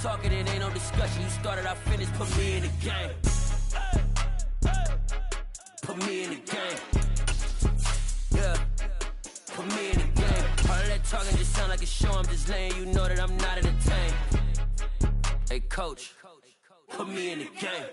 talking, it ain't no discussion. You started, I finished, put me in the game. Put me in the game. Yeah, put me in the game. All of that talking just sound like a show. I'm just letting you know that I'm not entertained. Hey, coach, put me in the game.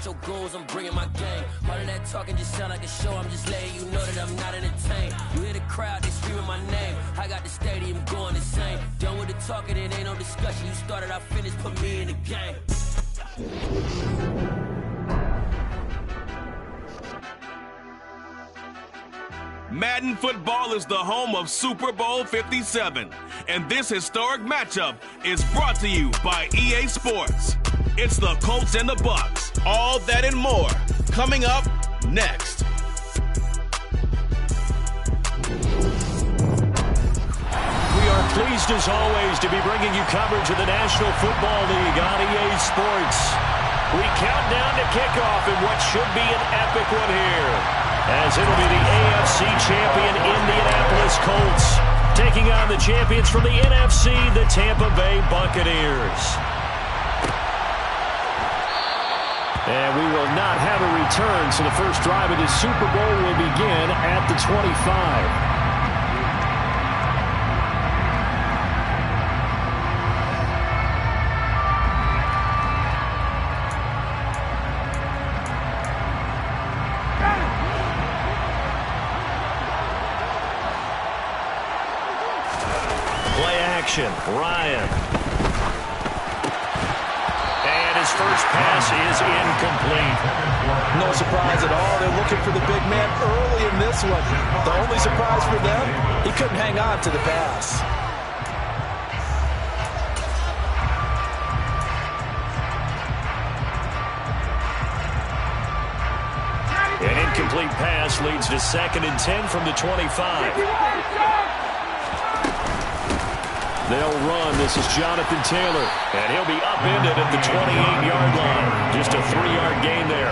Your goons, I'm bringing my game. All of that talking just sound like a show. I'm just letting you know that I'm not entertained. You hear the crowd, they screaming my name. I got the stadium going insane. Done with the talking, it ain't no discussion. You started, I finished, put me in the game. Madden Football is the home of Super Bowl 57, and this historic matchup is brought to you by EA Sports. It's the Colts and the Bucks. All that and more coming up next. We are pleased as always to be bringing you coverage of the National Football League on EA Sports. We count down to kickoff in what should be an epic one here, as it'll be the AFC champion Indianapolis Colts taking on the champions from the NFC, the Tampa Bay Buccaneers. And we will not have a return, so the first drive of the Super Bowl will begin at the 25. Play action, Ryan. His first pass is incomplete. No surprise at all. They're looking for the big man early in this one. The only surprise for them, he couldn't hang on to the pass. An incomplete pass leads to 2nd and 10 from the 25. They'll run. This is Jonathan Taylor. And he'll be upended at the 28-yard line. Just a 3-yard gain there.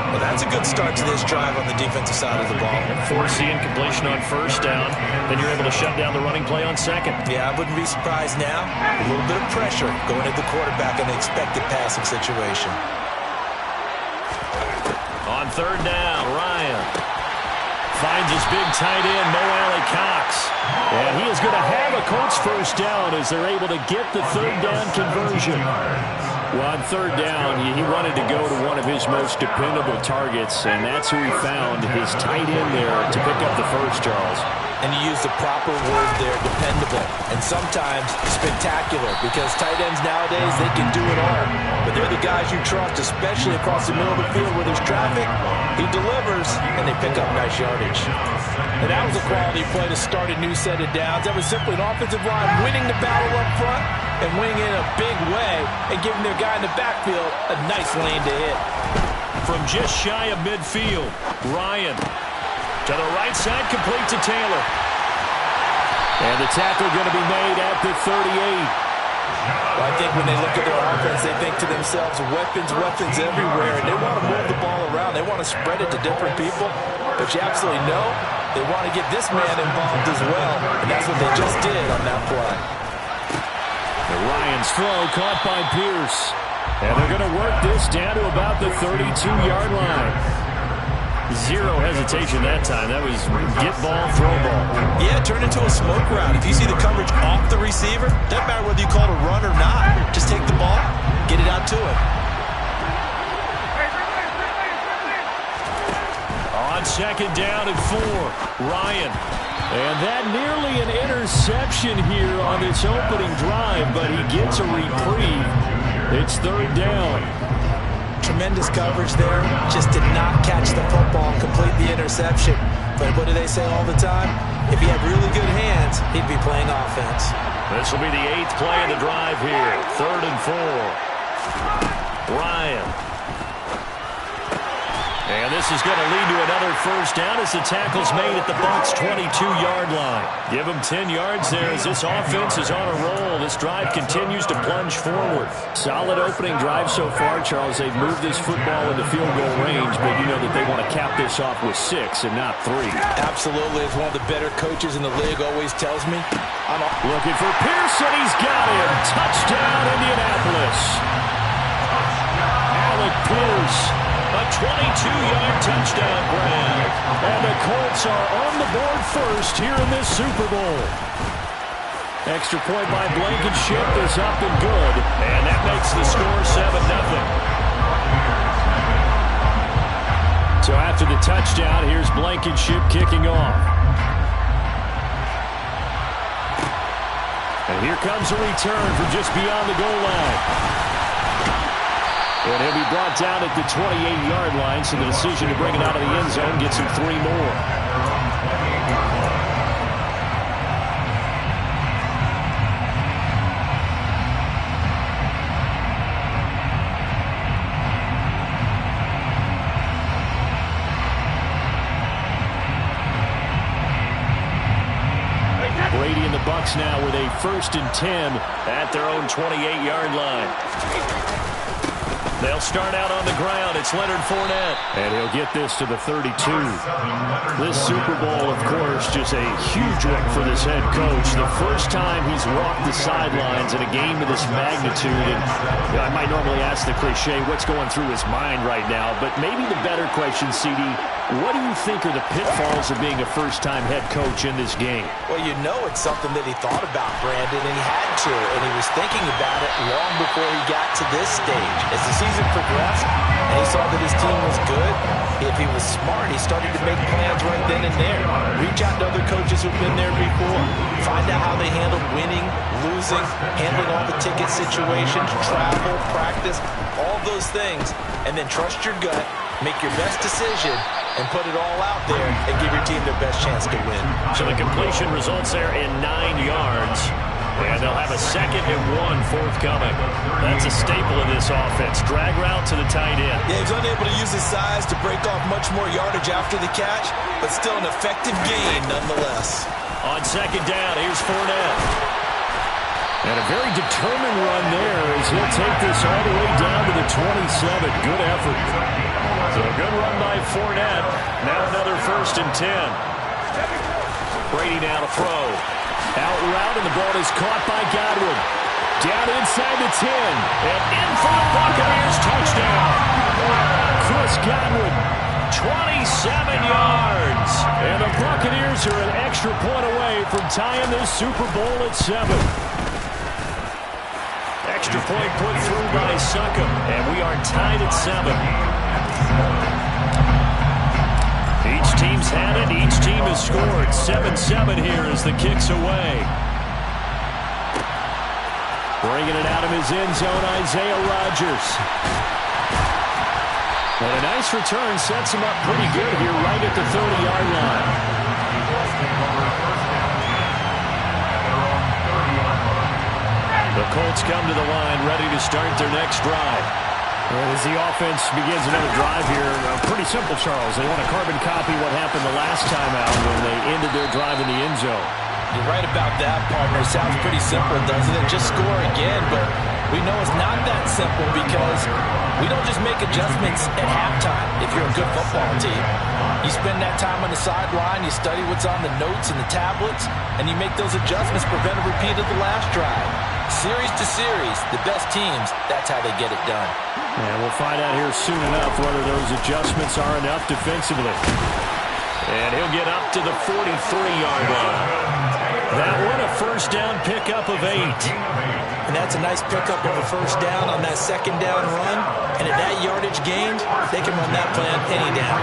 Well, that's a good start to this drive on the defensive side of the ball. Force the incompletion on first down. Then you're able to shut down the running play on second. Yeah, I wouldn't be surprised now. A little bit of pressure going at the quarterback in the expected passing situation. On 3rd down, Ryan finds his big tight end, Mo Alley-Cox. And he is going to have a Colts first down as they're able to get the 3rd down conversion. Well, on 3rd down, he wanted to go to one of his most dependable targets, and that's who he found, his tight end there, to pick up the first, Charles. And you use the proper word there, dependable, and sometimes spectacular, because tight ends nowadays, they can do it all. But they're the guys you trust, especially across the middle of the field where there's traffic. He delivers, and they pick up nice yardage. And that was a quality play to start a new set of downs. That was simply an offensive line winning the battle up front and winning in a big way and giving their guy in the backfield a nice lane to hit. From just shy of midfield, Ryan to the right side, complete to Taylor. And the tackle going to be made at the 38. Well, I think when they look at their offense, they think to themselves, weapons everywhere, and they want to move the ball around. They want to spread it to different people, but you absolutely know they want to get this man involved as well, and that's what they just did on that play. And Ryan's throw caught by Pierce, and they're going to work this down to about the 32-yard line. Zero hesitation that time. That was get ball, throw ball. Yeah, turn into a smoke route. If you see the coverage off the receiver, doesn't matter whether you call it a run or not. Just take the ball, get it out to him. On 2nd down and 4, Ryan. And that nearly an interception here on this opening drive, but he gets a reprieve. It's 3rd down. Tremendous coverage there. Just did not catch the football and complete the interception. But what do they say all the time? If he had really good hands, he'd be playing offense. This will be the 8th play of the drive here. 3rd and 4. Ryan. And this is going to lead to another first down as the tackle's made at the Bucs' 22-yard line. Give them 10 yards there as this offense is on a roll. This drive continues to plunge forward. Solid opening drive so far, Charles. They've moved this football into field goal range, but you know that they want to cap this off with 6 and not 3. Absolutely. As one of the better coaches in the league always tells me, I'm looking for Pearson. He's got him. Touchdown, Indianapolis. Alec Pierce. A 22-yard touchdown grab. And the Colts are on the board first here in this Super Bowl. Extra point by Blankenship is up and good. And that makes the score 7-0. So after the touchdown, here's Blankenship kicking off. And here comes a return from just beyond the goal line. And he'll be brought down at the 28-yard line, so the decision to bring it out of the end zone gets him 3 more. Brady and the Bucs now with a 1st and 10 at their own 28-yard line. They'll start out on the ground. It's Leonard Fournette. And he'll get this to the 32. This Super Bowl, of course, just a huge one for this head coach. The first time he's walked the sidelines in a game of this magnitude. And you know, I might normally ask the cliche, what's going through his mind right now? But maybe the better question, CD, what do you think are the pitfalls of being a first-time head coach in this game? Well, you know it's something that he thought about, Brandon, and he had to. And he was thinking about it long before he got to this stage. As the season progressed and he saw that his team was good, if he was smart, he started to make plans right then and there. Reach out to other coaches who've been there before. Find out how they handle winning, losing, handling all the ticket situations, travel, practice, all those things. And then trust your gut, make your best decision, and put it all out there and give your team their best chance to win. So the completion results there in 9 yards. And they'll have a 2nd and 1 forthcoming. That's a staple of this offense. Drag route to the tight end. Yeah, he's unable to use his size to break off much more yardage after the catch, but still an effective gain nonetheless. On 2nd down, here's Fournette. And a very determined run there as he'll take this all the way down to the 27. Good effort. So a good run by Fournette. Now another 1st and 10. Brady now to throw. Out route, and the ball is caught by Godwin. Down inside the 10. And in for the Buccaneers touchdown. Chris Godwin, 27 yards. And the Buccaneers are an extra point away from tying this Super Bowl at 7. Extra point put through by Succop, and we are tied at 7. Each team's had it. Each team has scored. 7-7 here as the kick's away. Bringing it out of his end zone, Isaiah Rodgers. And a nice return sets him up pretty good here right at the 30-yard line. The Colts come to the line ready to start their next drive. And as the offense begins another drive here, pretty simple, Charles. They want to carbon copy what happened the last time out when they ended their drive in the end zone. You're right about that, partner. Sounds pretty simple, doesn't it? Just score again, but we know it's not that simple because we don't just make adjustments at halftime if you're a good football team. You spend that time on the sideline, you study what's on the notes and the tablets, and you make those adjustments, prevent a repeat of the last drive. Series to series, the best teams, that's how they get it done. And we'll find out here soon enough whether those adjustments are enough defensively. And he'll get up to the 43-yard line. That one, a first down pickup of 8. And that's a nice pickup of a first down on that 2nd down run. And at that yardage gained, they can run that plan any down.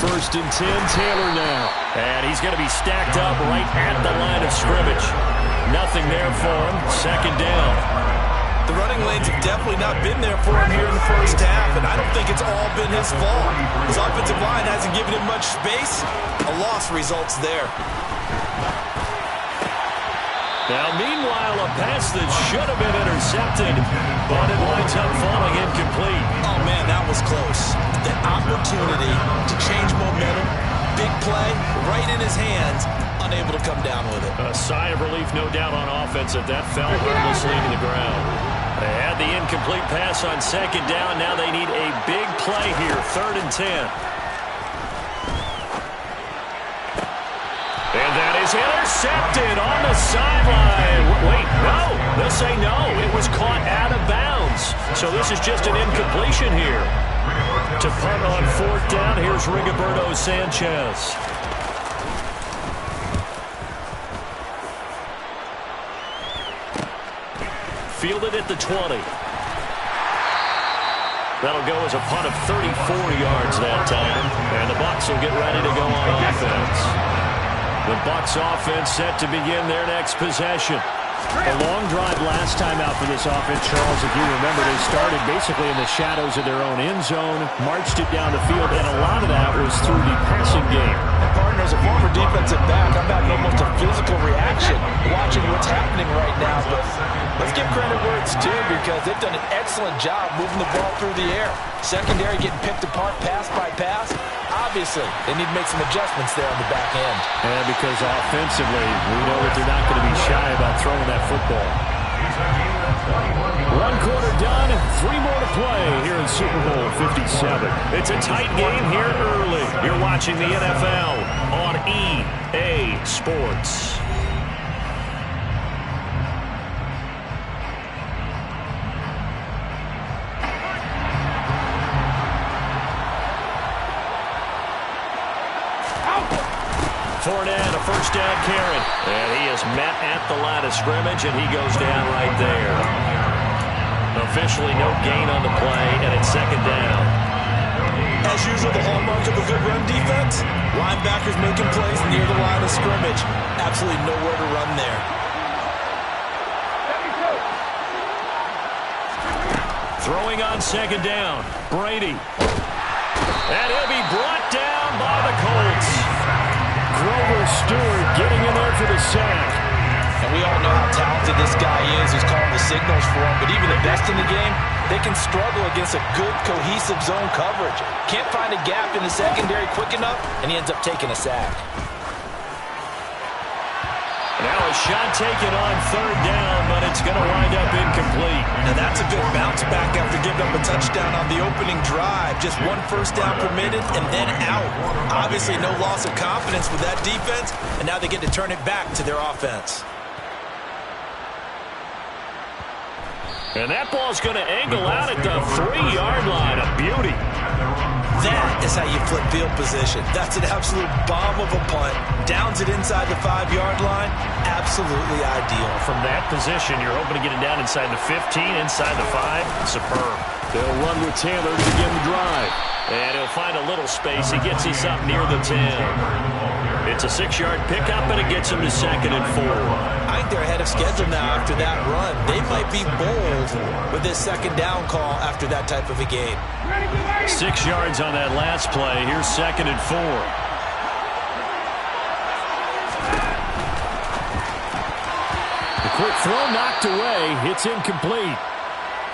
1st and 10, Taylor now. And he's going to be stacked up right at the line of scrimmage. Nothing there for him. 2nd down. The running lanes have definitely not been there for him here in the first half, and I don't think it's all been his fault. His offensive line hasn't given him much space. A loss results there. Now, meanwhile, a pass that should have been intercepted, but it winds up falling incomplete. Oh, man, that was close. The opportunity to change momentum, big play, right in his hands, unable to come down with it. A sigh of relief, no doubt, on offense that fell harmlessly to the ground. They had the incomplete pass on second down. Now they need a big play here, 3rd and 10. And that is intercepted on the sideline. Wait, no. They'll say no. It was caught out of bounds. So this is just an incompletion here. To punt on 4th down, here's Rigoberto Sanchez. Fielded at the 20. That'll go as a punt of 34 yards that time. And the Bucs will get ready to go on offense. The Bucs offense set to begin their next possession. A long drive last time out for this offense, Charles. If you remember, they started basically in the shadows of their own end zone, marched it down the field, and a lot of that was through the passing game. And partners, a former defensive back, I'm having almost a physical reaction watching what's happening right now. But let's give credit where it's due, because they've done an excellent job moving the ball through the air. Secondary getting picked apart pass by pass. Obviously, they need to make some adjustments there on the back end. And because offensively, we know that they're not going to be shy about throwing that football. 1 quarter done, 3 more to play here in Super Bowl 57. It's a tight game here early. You're watching the NFL on EA Sports. Fournette, a first down carry. And he is met at the line of scrimmage, and he goes down right there. Officially no gain on the play, and it's 2nd down. As usual, the hallmark of a good run defense, linebackers making plays near the line of scrimmage. Absolutely nowhere to run there. Throwing on 2nd down, Brady. And he'll be brought down by the Colts. Grover Stewart getting in there for the sack. And we all know how talented this guy is who's calling the signals for him. But even the best in the game, they can struggle against a good, cohesive zone coverage. Can't find a gap in the secondary quick enough, and he ends up taking a sack. Now a shot taken on 3rd down, but it's going to wind up incomplete. Now that's a good bounce back after giving up a touchdown on the opening drive. Just 1 first down permitted and then out. Obviously no loss of confidence with that defense, and now they get to turn it back to their offense. And that ball's going to angle out at the 3-yard line. A beauty. That is how you flip field position. That's an absolute bomb of a punt. Downs it inside the 5-yard line. Absolutely ideal. From that position, you're hoping to get it down inside the 15, inside the 5. Superb. They'll run with Taylor to begin the drive. And he'll find a little space. He gets us up near the 10. It's a 6-yard pickup, and it gets him to 2nd and 4. I think they're ahead of schedule now after that run. They might be bold with this 2nd down call after that type of a game. 6 yards on that last play. Here's 2nd and 4. The quick throw knocked away. It's incomplete.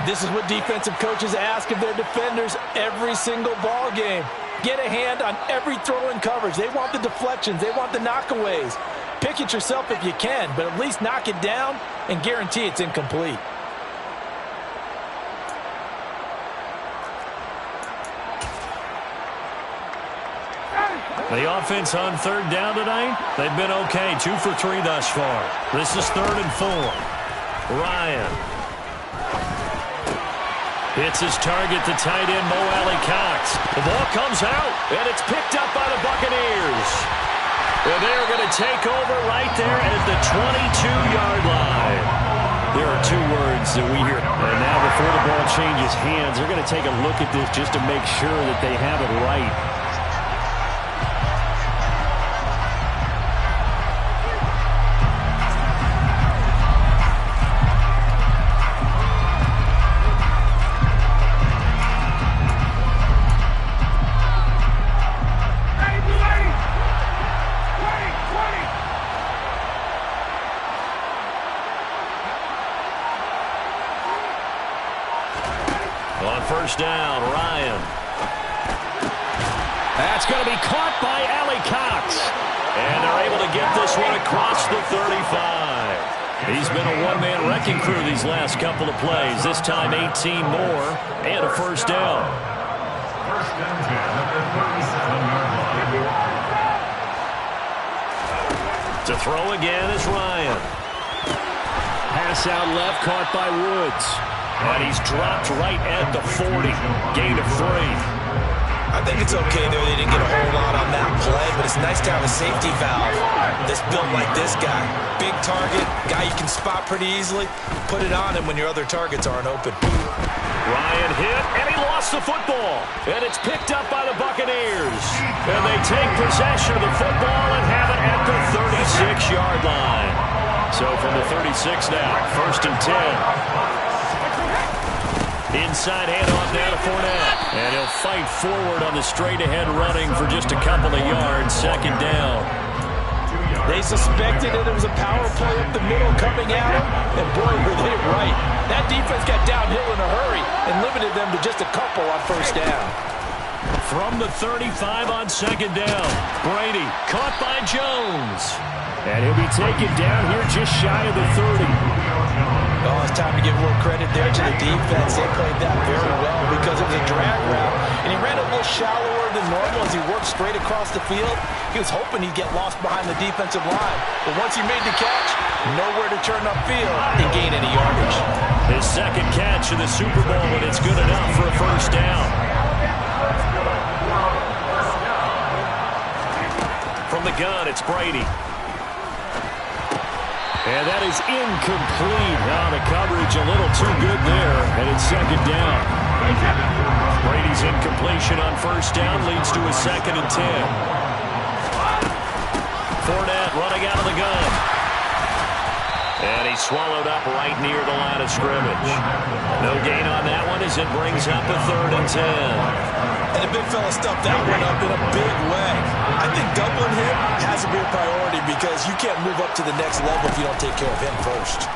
This is what defensive coaches ask of their defenders every single ball game. Get a hand on every throw in coverage. They want the deflections. They want the knockaways. Pick it yourself if you can, but at least knock it down and guarantee it's incomplete. The offense on 3rd down tonight, they've been okay. 2 for 3 thus far. This is 3rd and 4. Ryan. Hits his target, the tight end, Mo Alley-Cox. The ball comes out, and it's picked up by the Buccaneers. And they're going to take over right there at the 22-yard line. There are 2 words that we hear. And now before the ball changes hands, they're going to take a look at this just to make sure that they have it right. first down. Ryan. That's going to be caught by Alley Cox. And they're able to get this one across the 35. He's been a one-man wrecking crew these last couple of plays. This time 18 more and a first down. To throw again is Ryan. Pass out left, caught by Woods. And he's dropped right at the 40. Gain of 3. I think it's okay there. They didn't get a whole lot on that play, but it's nice to have a safety valve that's built like this guy. Big target, guy you can spot pretty easily. Put it on him when your other targets aren't open. Ryan hit, and he lost the football. And it's picked up by the Buccaneers. And they take possession of the football and have it at the 36-yard line. So from the 36 now, 1st and 10. Inside handoff now to Fournette. And he'll fight forward on the straight-ahead running for just a couple of yards. 2nd down. They suspected that it was a power play up the middle coming at him. And boy, were they right. That defense got downhill in a hurry and limited them to just a couple on 1st down. From the 35 on 2nd down. Brady caught by Jones. And he'll be taken down here just shy of the 30. Oh, it's time to give a little credit there to the defense. They played that very well because it was a drag route. And he ran a little shallower than normal as he worked straight across the field. He was hoping he'd get lost behind the defensive line. But once he made the catch, nowhere to turn upfield and gain any yardage. His 2nd catch in the Super Bowl, and it's good enough for a first down. From the gun, it's Brady. And that is incomplete. Now the coverage a little too good there, and it's 2nd down. Brady's incompletion on 1st down leads to a 2nd and 10. Fournette running out of the gun. And he's swallowed up right near the line of scrimmage. No gain on that one as it brings up a 3rd and 10. And the big fella stuffed that one up in a big way. I think doubling him has to be a priority because you can't move up to the next level if you don't take care of him first.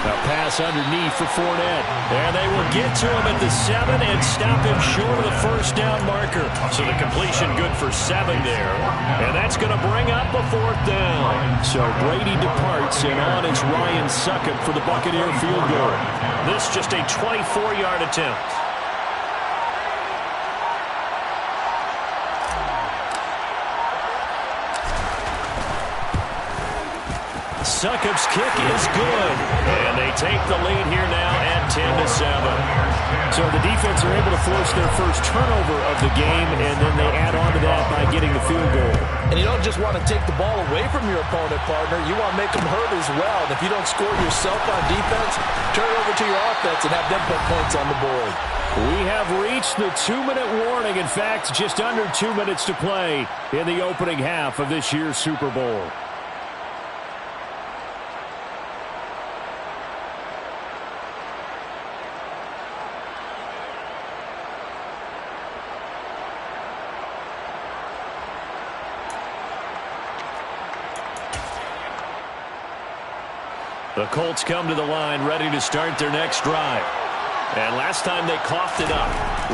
A pass underneath for Fournette. And they will get to him at the 7 and stop him short of the 1st down marker. So the completion good for 7 there. And that's going to bring up a 4th down. So Brady departs, and on is Ryan Succop for the Buccaneer field goal. This just a 24-yard attempt. Succop's kick is good. And they take the lead here now at 10-7. So the defense are able to force their first turnover of the game, and then they add on to that by getting the field goal. And you don't just want to take the ball away from your opponent, partner. You want to make them hurt as well. And if you don't score yourself on defense, turn it over to your offense and have them put points on the board. We have reached the 2-minute warning. In fact, just under 2 minutes to play in the opening half of this year's Super Bowl. The Colts come to the line ready to start their next drive. And last time they coughed it up,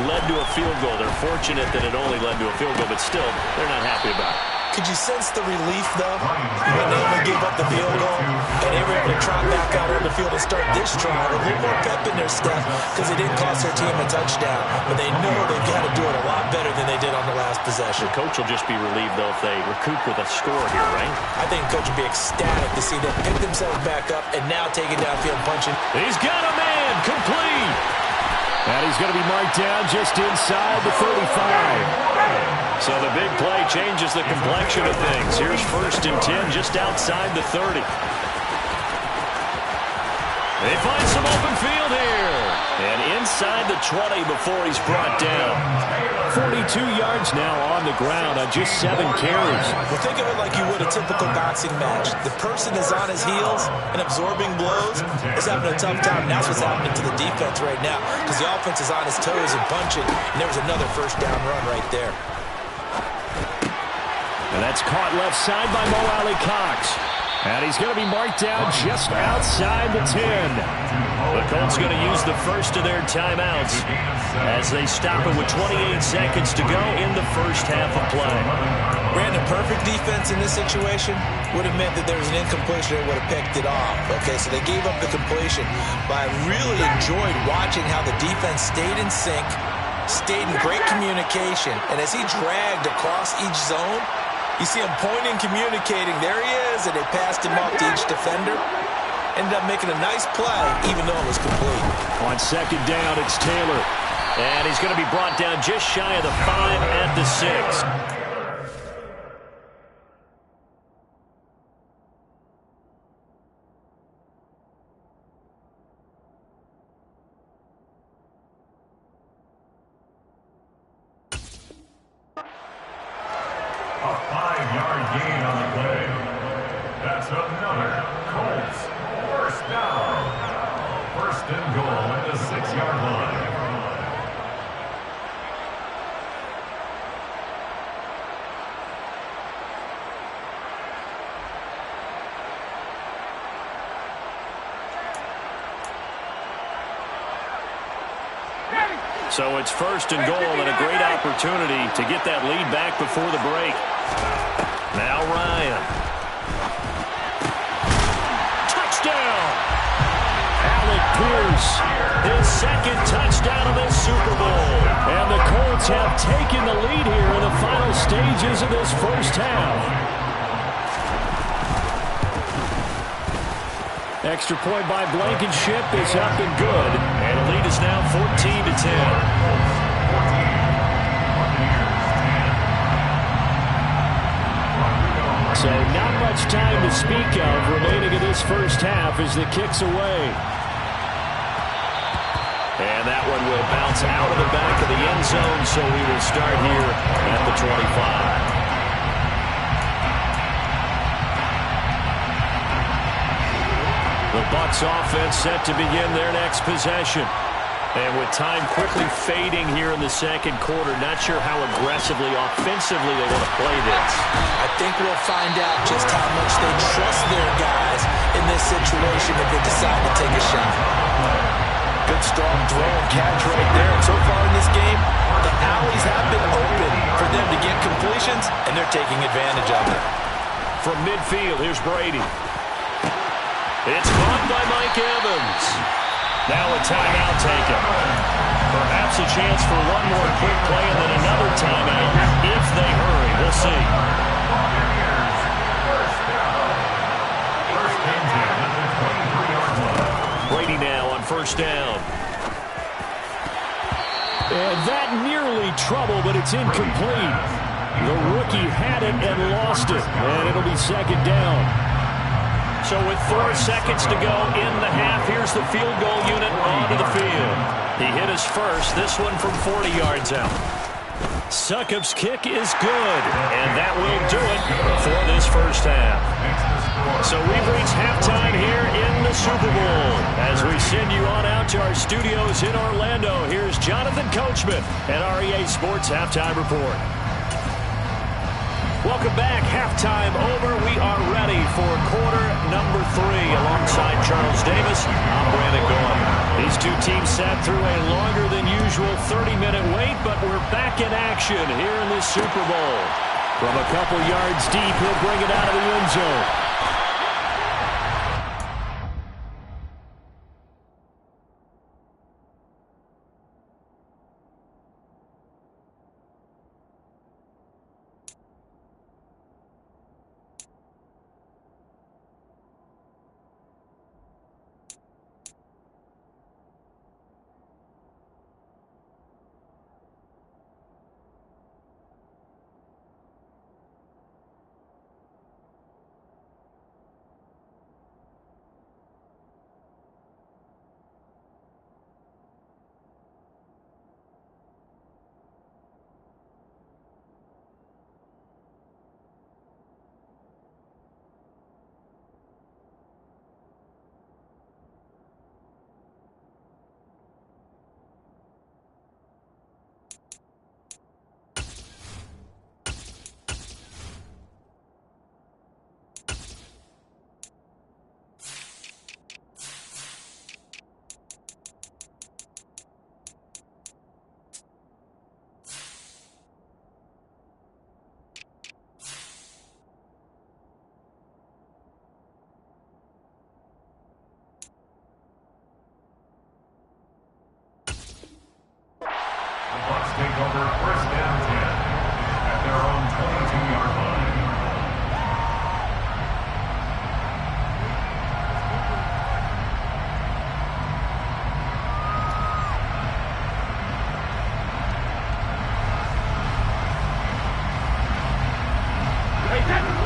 led to a field goal. They're fortunate that it only led to a field goal, but still, they're not happy about it. Could you sense the relief, though, when they only gave up the field goal and they were able to trot back out on the field and start this drive? A little more pep in their step because they didn't cost their team a touchdown, but they know they've got to do it a lot better than they did on the last possession. The coach will just be relieved, though, if they recoup with a score here, right? I think the coach will be ecstatic to see them pick themselves back up and now take it downfield punching. He's got a man, complete. And he's going to be marked down just inside the 35. So the big play changes the complexion of things. Here's 1st and 10 just outside the 30. They find some open field here. And inside the 20 before he's brought down. 42 yards now on the ground on just 7 carries. Well, think of it like you would a typical boxing match. The person is on his heels and absorbing blows is having a tough time. And that's what's happening to the defense right now because the offense is on his toes and punching. And there was another 1st down run right there. And that's caught left side by Mo Alley Cox. And he's going to be marked down just outside the 10. The Colts going to use the first of their timeouts as they stop it with 28 seconds to go in the first half of play. Brandon, perfect defense in this situation would have meant that there was an incompletion that would have picked it off. Okay, so they gave up the completion. But I really enjoyed watching how the defense stayed in sync, stayed in great communication, and as he dragged across each zone, you see him pointing, communicating. There he is, and they passed him off to each defender. Ended up making a nice play, even though it was complete. On second down, it's Taylor. And he's going to be brought down just shy of the 5 at the 6. A 5-yard gain on the play. That's another Colts first down. First and goal at the 6-yard line. So it's first and goal and a great opportunity to get that lead back before the break. Now Ryan. Touchdown! Alec Pierce, his second touchdown of this Super Bowl. And the Colts have taken the lead here in the final stages of this first half. Extra point by Blankenship is up and good. And the lead is now 14-10. So not much time to speak of remaining in this first half as the kick's away. And that one will bounce out of the back of the end zone, so we will start here at the 25. The Bucs offense set to begin their next possession. And with time quickly fading here in the second quarter, not sure how aggressively, offensively they want to play this. I think we'll find out just how much they trust their guys in this situation if they decide to take a shot. Good strong throw and catch right there. And so far in this game, the alleys have been open for them to get completions, and they're taking advantage of it. From midfield, here's Brady. It's caught by Mike Evans. Now a timeout taken. Perhaps a chance for one more quick play and then another timeout if they hurry. We'll see. Brady now on first down. And that nearly trouble, but it's incomplete. The rookie had it and lost it. And it'll be second down. So with 4 seconds to go in the half, here's the field goal unit onto the field. He hit his first, this one from 40 yards out. Succop's kick is good, and that will do it for this first half. So we've reached halftime here in the Super Bowl. As we send you on out to our studios in Orlando, here's Jonathan Coachman at REA Sports Halftime Report. Welcome back. Halftime over. We are ready for quarter number 3. Alongside Charles Davis, I'm Brandon Gaudin. These two teams sat through a longer than usual 30-minute wait, but we're back in action here in this Super Bowl. From a couple yards deep, he'll bring it out of the end zone.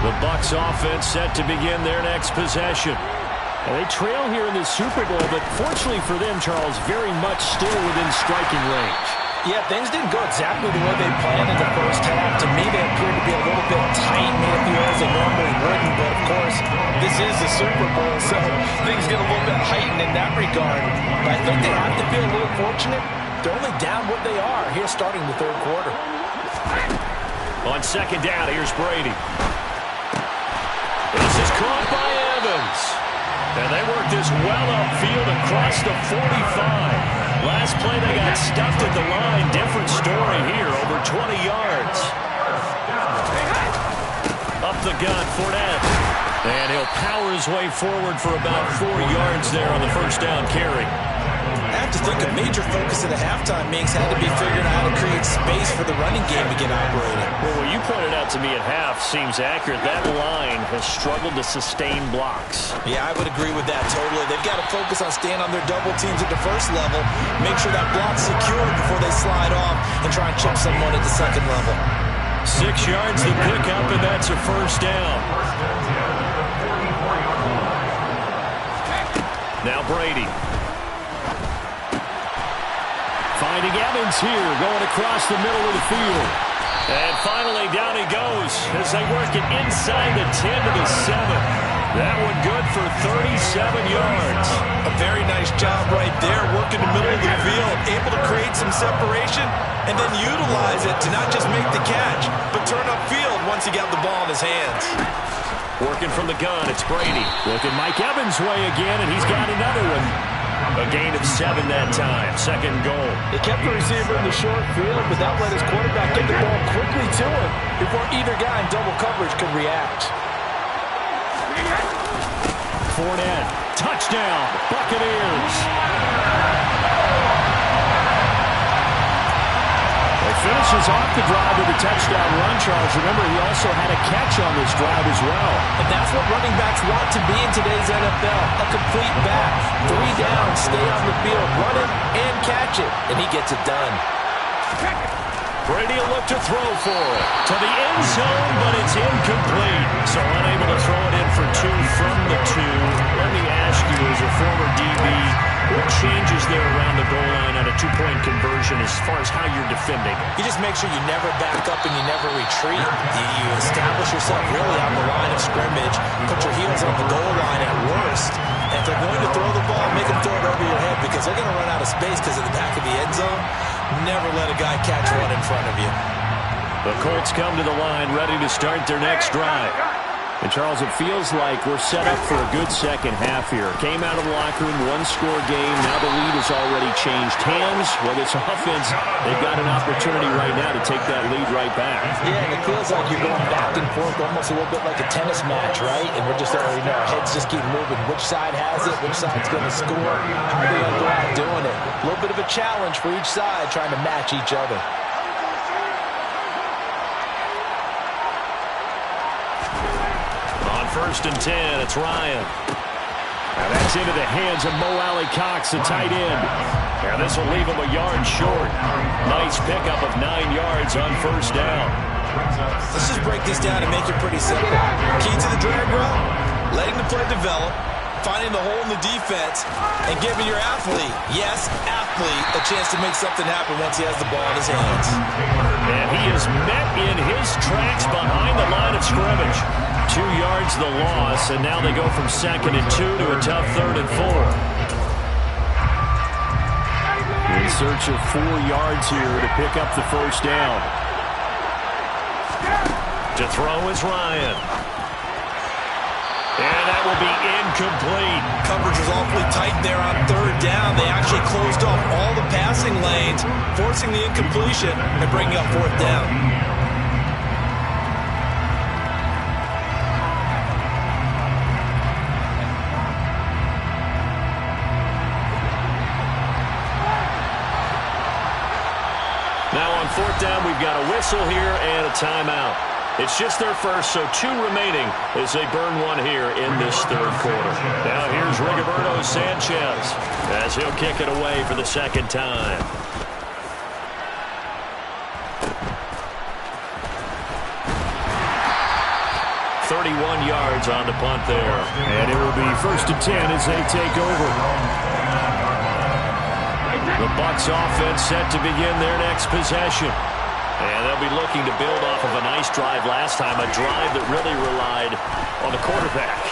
The Bucs offense set to begin their next possession. And they trail here in the Super Bowl, but fortunately for them, Charles, very much still within striking range. Yeah, things didn't go exactly the way they planned in the first half. To me, they appeared to be a little bit tight, made a few errors they normally wouldn't. But, of course, this is the Super Bowl, so things get a little bit heightened in that regard. But I think they have to feel a little fortunate. They're only down what they are here starting the third quarter. On second down, here's Brady. This is caught by Evans. And they work this well upfield across the 45. Last play, they got stuffed at the line. Different story here, over 20 yards. Up the gun, Fournette. And he'll power his way forward for about 4 yards there on the first down carry. I have to think a major focus of the halftime meetings had to be figuring out how to create space for the running game to get operating. Well, what you pointed out to me at half seems accurate. That line has struggled to sustain blocks. Yeah, I would agree with that totally. They've got to focus on staying on their double teams at the first level, make sure that block's secured before they slide off and try and chip someone at the second level. 6 yards to pick up, and that's a first down. Now Brady. Finding Evans here, going across the middle of the field. And finally, down he goes as they work it inside the 10 to the 7. That one good for 37 yards. A very nice job right there, working the middle of the field, able to create some separation and then utilize it to not just make the catch, but turn upfield once he got the ball in his hands. Working from the gun, it's Brady. Looking Mike Evans' way again, and he's got another one. A gain of 7 that time. Second goal. They kept the receiver in the short field, but that let his quarterback get the ball quickly to him before either guy in double coverage could react. Fournette. Touchdown. Buccaneers. Finishes off the drive with a touchdown run, Charles. Remember, he also had a catch on this drive as well. And that's what running backs want to be in today's NFL. A complete back. 3 down, stay on the field, run it, and catch it. And he gets it done. Brady will look to throw for it. To the end zone, but it's incomplete. So unable to throw it in for 2 from the 2. Let me ask you, as a former DB, what changes there around the goal line on a 2-point conversion as far as how you're defending? You just make sure you never back up and you never retreat. You establish yourself really on the line of scrimmage, put your heels on the goal line at worst. And if they're going to throw the ball, make them throw it over your head because they're going to run out of space because of the back of the end zone. Never let a guy catch one in front of you. The Colts come to the line ready to start their next drive. And, Charles, it feels like we're set up for a good second half here. Came out of the locker room, 1-score game. Now the lead has already changed hands. Well, this offense, they've got an opportunity right now to take that lead right back. Yeah, and it feels like you're going back and forth almost a little bit like a tennis match, right? And we're just already know our heads just keep moving. Which side has it? Which side's going to score? How are they going to go out doing it? A little bit of a challenge for each side trying to match each other. First and 10, it's Ryan. Now that's into the hands of Mo Alley Cox, the tight end. Now this will leave him a yard short. Nice pickup of 9 yards on first down. Let's just break this down and make it pretty simple. Key to the drag route, letting the play develop, finding the hole in the defense, and giving your athlete, yes, athlete, a chance to make something happen once he has the ball in his hands. And he is met in his tracks behind the line of scrimmage. 2 yards the loss, and now they go from 2nd and 2 to a tough 3rd and 4. In search of 4 yards here to pick up the first down. To throw is Ryan. And that will be incomplete. Coverage was awfully tight there on 3rd down. They actually closed off all the passing lanes, forcing the incompletion and bringing up 4th down. Now on 4th down, we've got a whistle here and a timeout. It's just their first, so 2 remaining as they burn one here in this 3rd quarter. Now here's Rigoberto Sanchez as he'll kick it away for the 2nd time. 31 yards on the punt there. And it will be 1st and 10 as they take over. The Bucs offense set to begin their next possession. And they'll be looking to build off of a nice drive last time, a drive that really relied on the quarterback.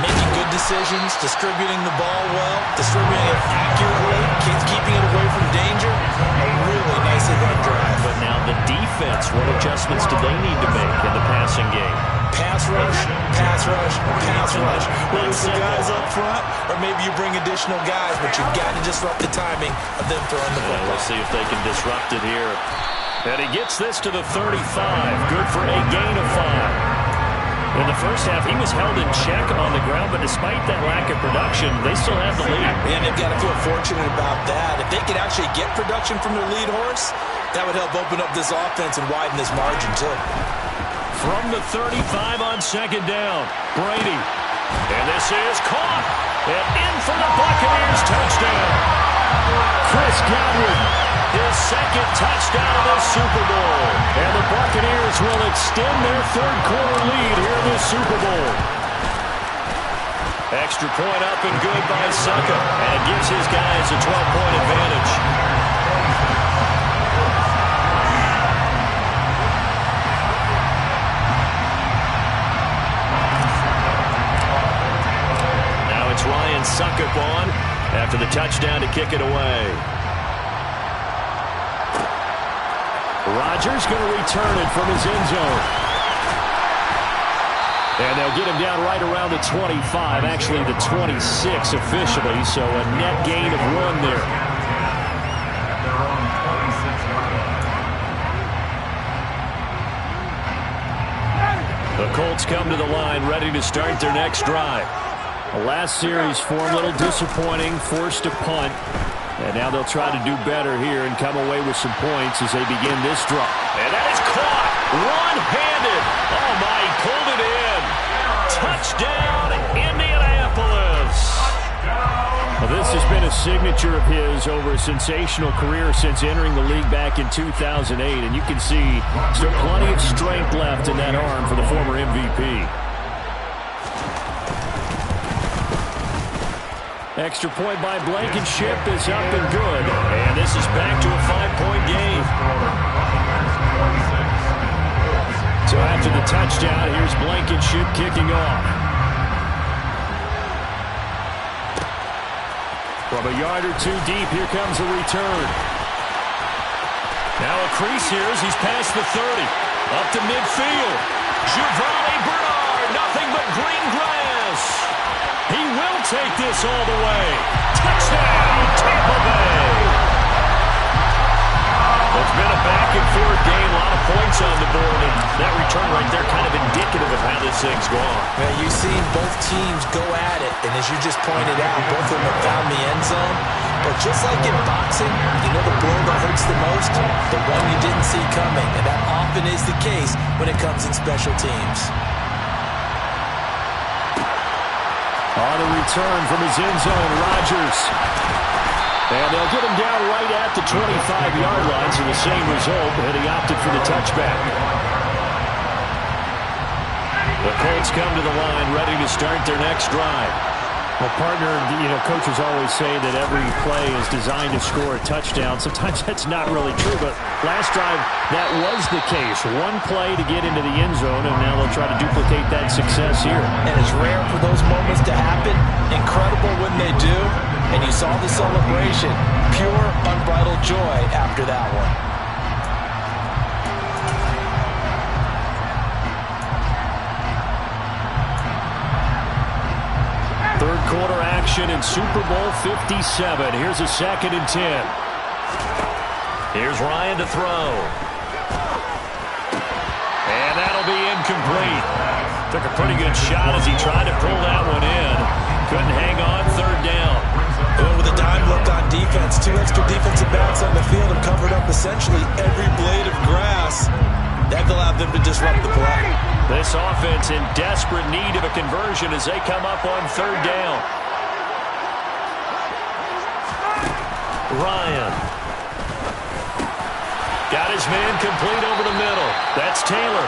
Making good decisions, distributing the ball well, distributing it accurately, keeping it away from danger. A really nicely run drive. But now the defense, what adjustments do they need to make in the passing game? Pass rush, pass rush, pass rush. Whether it's the guys up front or maybe you bring additional guys, but you've got to disrupt the timing of them throwing the football. We'll see if they can disrupt it here. And he gets this to the 35. Good for a gain of 5. In the first half, he was held in check on the ground, but despite that lack of production, they still have the lead. And they've got to feel fortunate about that. If they could actually get production from their lead horse, that would help open up this offense and widen this margin, too. From the 35 on 2nd down, Brady. And this is caught. And in for the Buccaneers touchdown. Chris Godwin, his 2nd touchdown of the Super Bowl. And the Buccaneers will extend their 3rd quarter lead here in the Super Bowl. Extra point up and good by Succa. And it gives his guys a 12-point advantage. Now it's Ryan Succa on after the touchdown to kick it away. Rodgers going to return it from his end zone. And they'll get him down right around the 25, actually the 26 officially, so a net gain of 1 there. The Colts come to the line, ready to start their next drive. The last series for a little disappointing, forced a punt. And now they'll try to do better here and come away with some points as they begin this drive. And that is caught one-handed. Oh, my, he pulled it in. Touchdown, Indianapolis. Well, this has been a signature of his over a sensational career since entering the league back in 2008. And you can see still plenty of strength left in that arm for the former MVP. Extra point by Blankenship is up and good. And this is back to a 5-point game. So after the touchdown, here's Blankenship kicking off. From a yard or 2 deep, here comes the return. Now a crease here as he's past the 30. Up to midfield. Giovanni Bernard, nothing but green grass. He will take this all the way. Touchdown, Tampa Bay. It's been a back-and-forth game, a lot of points on the board, and that return right there kind of indicative of how this thing's gone. Yeah, you've seen both teams go at it, and as you just pointed out, both of them have found the end zone. But just like in boxing, you know the blow that hurts the most? The one you didn't see coming, and that often is the case when it comes in special teams. On the return from his end zone, Rodgers. And they'll get him down right at the 25-yard line, so the same result, and he opted for the touchback. The Colts come to the line, ready to start their next drive. Well, partner, coaches always say that every play is designed to score a touchdown. Sometimes that's not really true, but last drive, that was the case. One play to get into the end zone, and now they'll try to duplicate that success here. And it's rare for those moments to happen. Incredible when they do. And you saw the celebration. Pure, unbridled joy after that one. Third quarter action in Super Bowl 57. Here's a 2nd and 10. Here's Ryan to throw. And that'll be incomplete. Took a pretty good shot as he tried to pull that one in. Couldn't hang on, 3rd down. And with a dime left on defense, 2 extra defensive backs on the field have covered up essentially every blade of grass. That allowed them to disrupt the play. This offense in desperate need of a conversion as they come up on 3rd down. Ryan. Got his man complete over the middle. That's Taylor.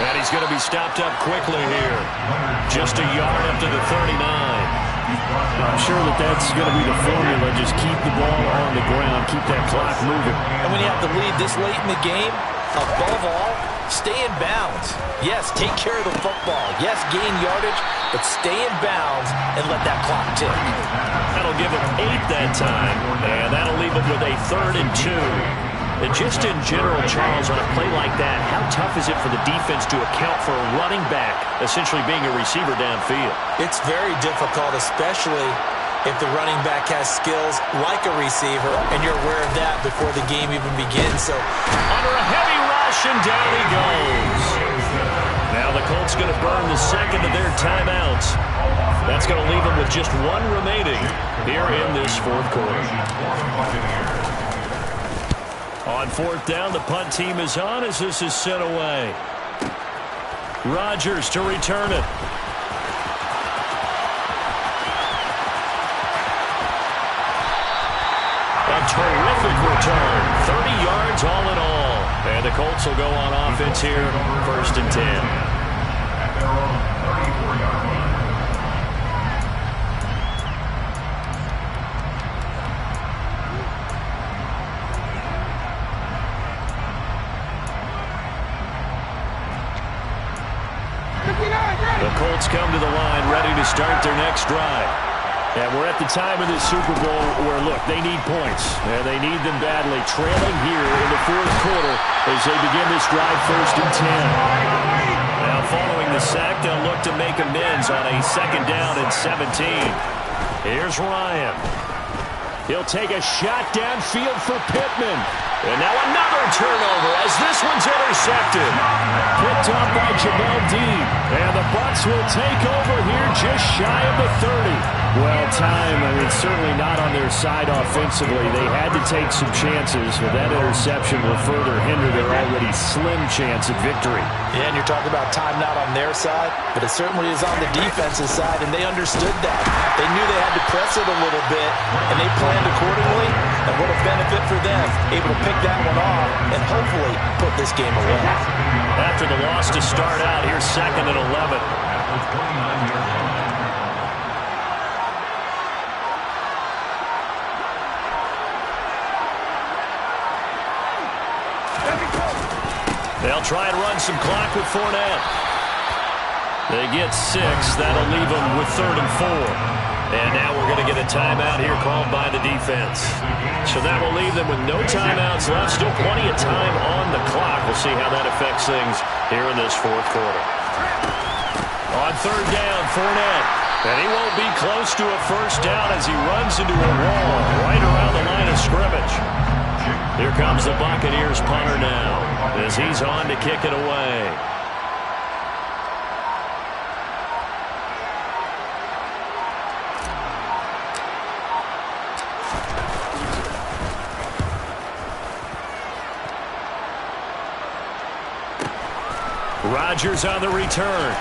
And he's going to be stopped up quickly here. Just a yard up to the 39. I'm sure that's going to be the formula. Just keep the ball on the ground. Keep that clock moving. And when you have the lead this late in the game, above all, stay in bounds. Yes, take care of the football. Yes, gain yardage, but stay in bounds and let that clock tick. That'll give him 8 that time. And that'll leave him with a 3rd and 2. And just in general, Charles, on a play like that, how tough is it for the defense to account for a running back essentially being a receiver downfield? It's very difficult, especially if the running back has skills like a receiver, and you're aware of that before the game even begins. So under a heavy rush, and down he goes. Now the Colts going to burn the second of their timeouts. That's going to leave them with just 1 remaining here in this 4th quarter. On 4th down, the punt team is on as this is sent away. Rodgers to return it. A terrific return. 30 yards all in all. And the Colts will go on offense here, 1st and 10. At their own 34-yard line. The Colts come to the line ready to start their next drive. And we're at the time of this Super Bowl where, look, they need points. And they need them badly. Trailing here in the 4th quarter as they begin this drive 1st and 10. Now following the sack, they'll look to make amends on a 2nd down and 17. Here's Ryan. He'll take a shot downfield for Pittman. And now another turnover as this one's intercepted. Picked up by Jamel Dean. And the Bucs will take over here just shy of the 30. Well, time, certainly not on their side offensively. They had to take some chances, but that interception will further hinder their already slim chance at victory. Yeah, and you're talking about time not on their side, but it certainly is on the defensive side, and they understood that. They knew they had to press it a little bit, and they planned accordingly, and what a benefit for them, able to pick that one off and hopefully put this game away. After the loss to start out, here's 2nd and 11. They'll try and run some clock with Fournette. They get 6. That'll leave them with 3rd and 4. And now we're going to get a timeout here called by the defense. So that will leave them with no timeouts left. Still plenty of time on the clock. We'll see how that affects things here in this 4th quarter. On 3rd down, Fournette. And he won't be close to a 1st down as he runs into a wall right around the line of scrimmage. Here comes the Buccaneers punter now as he's on to kick it away. Rodgers on the return.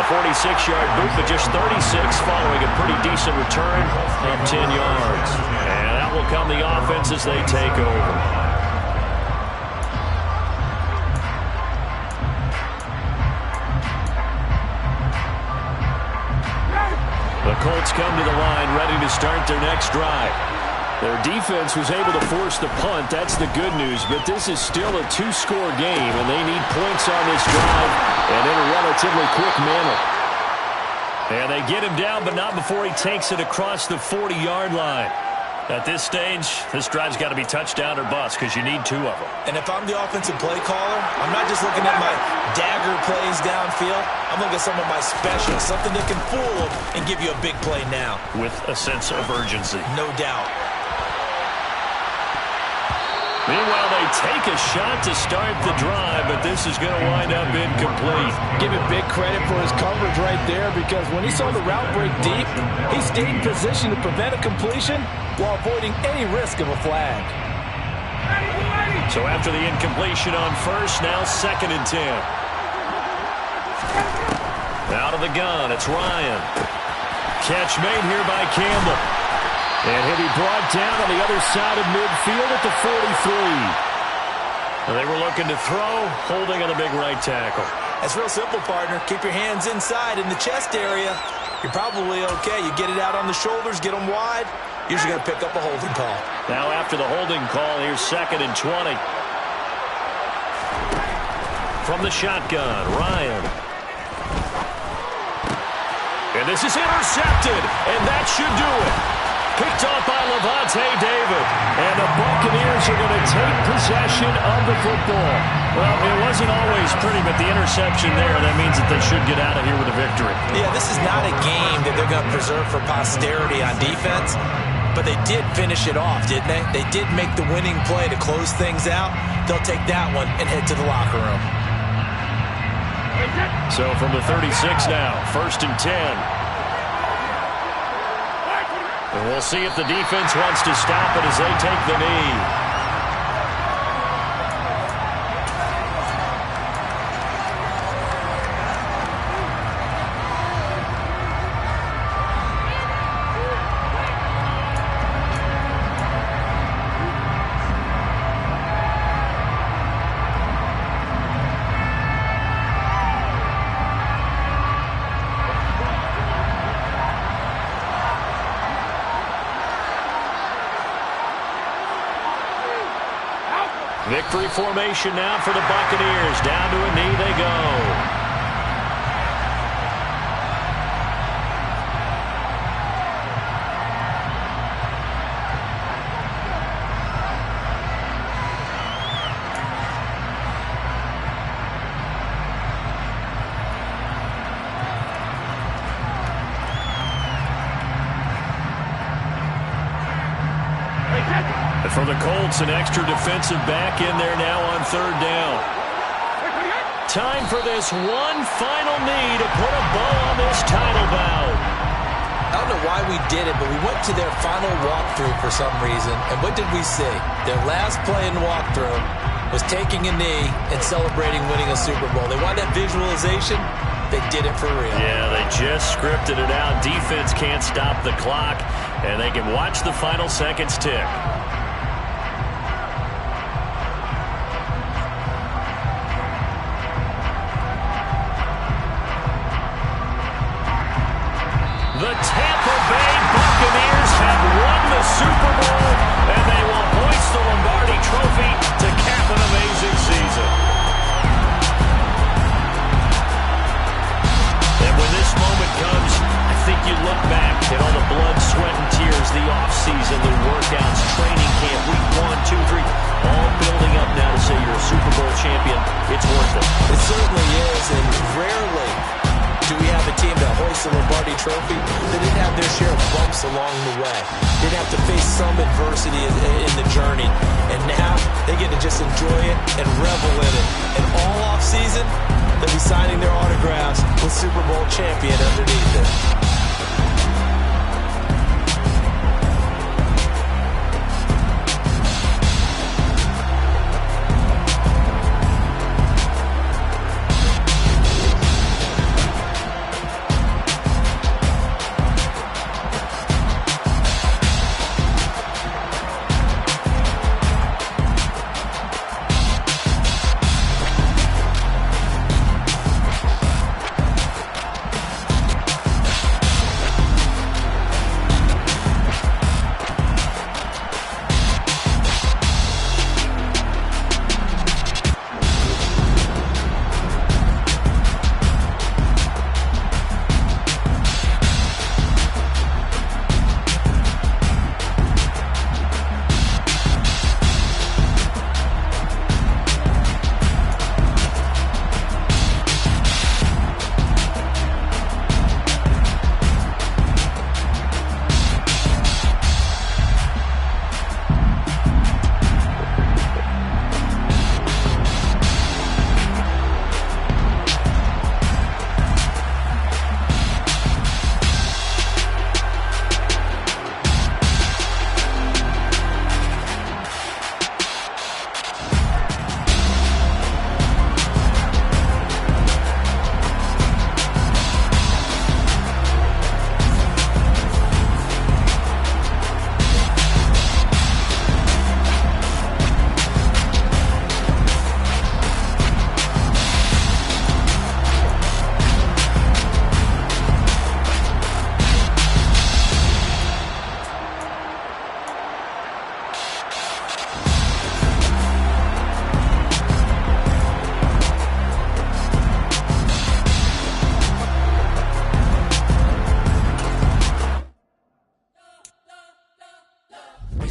A 46-yard boot, but just 36 following a pretty decent return of 10 yards. And out will come the offense as they take over. The Colts come to the line ready to start their next drive. Their defense was able to force the punt. That's the good news. But this is still a 2-score game, and they need points on this drive and in a relatively quick manner. And they get him down, but not before he takes it across the 40-yard line. At this stage, this drive's got to be touchdown or bust because you need 2 of them. And if I'm the offensive play caller, I'm not just looking at my dagger plays downfield. I'm looking at some of my specials, something that can fool them and give you a big play now. With a sense of urgency. No doubt. Meanwhile, they take a shot to start the drive, but this is going to wind up incomplete. Give him big credit for his coverage right there because when he saw the route break deep, he stayed in position to prevent a completion while avoiding any risk of a flag. So after the incompletion on 1st, now 2nd and 10. Out of the gun, it's Ryan. Catch made here by Campbell. And he'll be brought down on the other side of midfield at the 43. They were looking to throw, holding on the big right tackle. That's real simple, partner. Keep your hands inside in the chest area. You're probably okay. You get it out on the shoulders, get them wide. Usually going to pick up a holding call. Now after the holding call, here's 2nd and 20. From the shotgun, Ryan. And this is intercepted, and that should do it. Picked off by Lavonte David. And the Buccaneers are going to take possession of the football. Well, it wasn't always pretty, but the interception there, that means that they should get out of here with a victory. Yeah, this is not a game that they're going to preserve for posterity on defense, but they did finish it off, didn't they? They did make the winning play to close things out. They'll take that one and head to the locker room. So from the 36 now, 1st and 10. And we'll see if the defense wants to stop it as they take the knee. Victory formation now for the Buccaneers. Down to a knee they go. For the Colts, an extra defensive back in there now on 3rd down. Time for this one final knee to put a bow on this title bout. I don't know why we did it, but we went to their final walkthrough for some reason. And what did we see? Their last play in walkthrough was taking a knee and celebrating winning a Super Bowl. They want that visualization. They did it for real. Yeah, they just scripted it out. Defense can't stop the clock, and they can watch the final seconds tick. The Tampa Bay Buccaneers have won the Super Bowl, and they will hoist the Lombardi Trophy to cap an amazing season. And when this moment comes, I think you look back at all the blood, sweat, and tears, the offseason, the workouts, training camp, week 1, 2, 3, all building up now to say you're a Super Bowl champion. It's worth it. It certainly is, and rarely do we have a team that hoists the Lombardi Trophy that didn't have their share of bumps along the way. Didn't have to face some adversity in the journey. And now they get to just enjoy it and revel in it. And all offseason, they'll be signing their autographs with Super Bowl champion underneath it.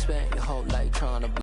spent your whole life trying to